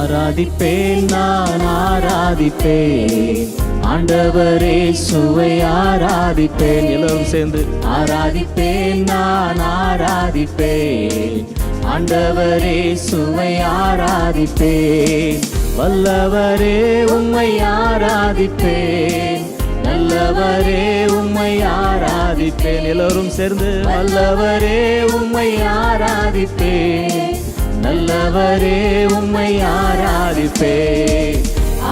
ஆராதிப்பேன் நான் ஆராதிப்பேன் ஆண்டவரே சுவை ஆராதிப்பேன். எல்லோரும் சேர்ந்து ஆராதிப்பேன் நான் ஆராதிப்பேன் ஆண்டவரே சுவை ஆராதிப்பேன். வல்லவரே உம்மை ஆராதிப்பேன் நல்லவரே உம்மை ஆராதிப்பேன். எல்லோரும் சேர்ந்து வல்லவரே உம்மை ஆராதிப்பேன் நல்லவரே உம்மை ஆராதிப்பேன்.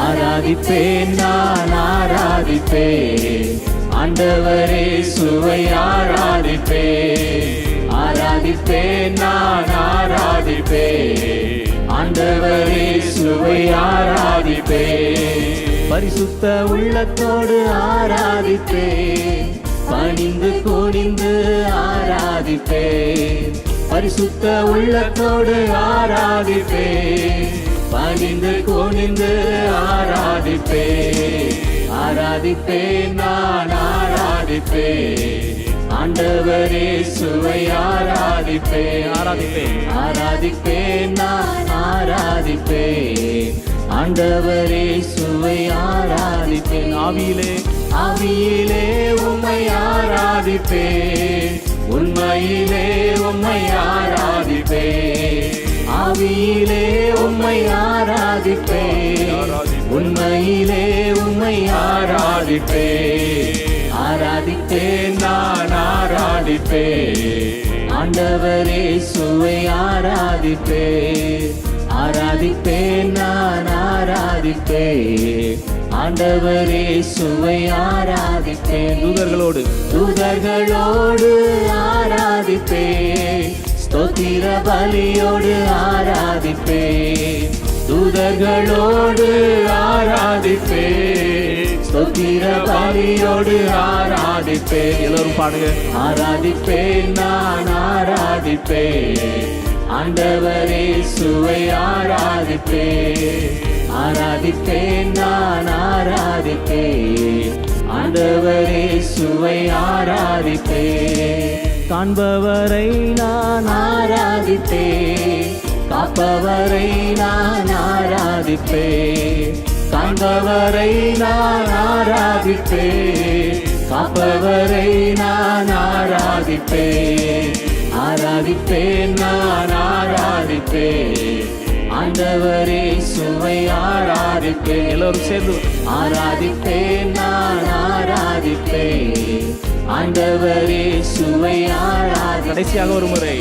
ஆராதிப்பேன் நான் ஆராதிப்பேன் ஆண்டவரே சுவை ஆராதிப்பேன். ஆராதிப்பேன் நான் ஆராதிப்பேன் ஆண்டவரே சுவை ஆராதிப்பேன். பரிசுத்த உள்ளத்தோடு ஆராதிப்பேன் பணிந்து குனிந்து ஆராதிப்பேன். பரிசுத்த உள்ளத்தோடு ஆராதிப்பேன் பணிந்து குனிந்து ஆராதிப்பேன். ஆராதிப்பேன் நான் ஆராதிப்பேன் ஆண்டவரே சுவை ஆராதிப்பேன். ஆராதிப்பேன் ஆராதிப்பேன் நான் ஆராதிப்பேன் ஆண்டவரே சுவை ஆராதிப்பேன். ஆவியிலே ஆவியிலே உம்மை ஆராதிப்பேன் உண்மையிலே உம்மை ஆராதிப்பேன். ஆவியிலே உம்மை ஆராதிப்பேன் உண்மையிலே உம்மை ஆராதிப்பேன். ஆராதிப்பேன் நான் ஆராதிப்பேன் ஆண்டவரே சுவை ஆராதிப்பேன். ஆராதிப்பேன் நான் ஆராதிப்பேன் ஆண்டவரே சுவை ஆராதிப்பேன். தூதர்களோடு ஆராதிப்பேன் ஸ்தோத்திர பலியோடு ஆராதிப்பேன். தூதர்களோடு ஆராதிப்பேன் ஸ்தோத்திர பலியோடு ஆராதிப்பேன். எல்லோரும் பாடுங்க. ஆராதிப்பேன் நான் ஆராதிப்பேன் ஆண்டவரே சுவை ஆராதிப்பேன். ஆராதிப்பேன் நான் ஆராதிப்பேன் ஆண்டவரே சுவை ஆராதிப்பேன். காண்பவரை நான் ஆராதிப்பேன் காப்பவரை நான் ஆராதிப்பேன். காண்பவரை நான் ஆராதிப்பேன் காப்பவரை நான் ஆராதிப்பேன். ஆராதிப்பேன் நான் ஆராதிப்பேன் ஆண்டவரே சுவை ஆராதிப்பேன். எல்லோரும் சேர்ந்து ஆராதிப்பேன் நான் ஆராதிப்பேன் ஆண்டவரே சுவை ஆராதி. கடைசியாக ஒரு முறை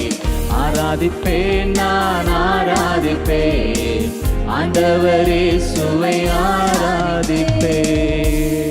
ஆராதிப்பேன் நான் ஆராதிப்பேன் ஆண்டவரே சுவை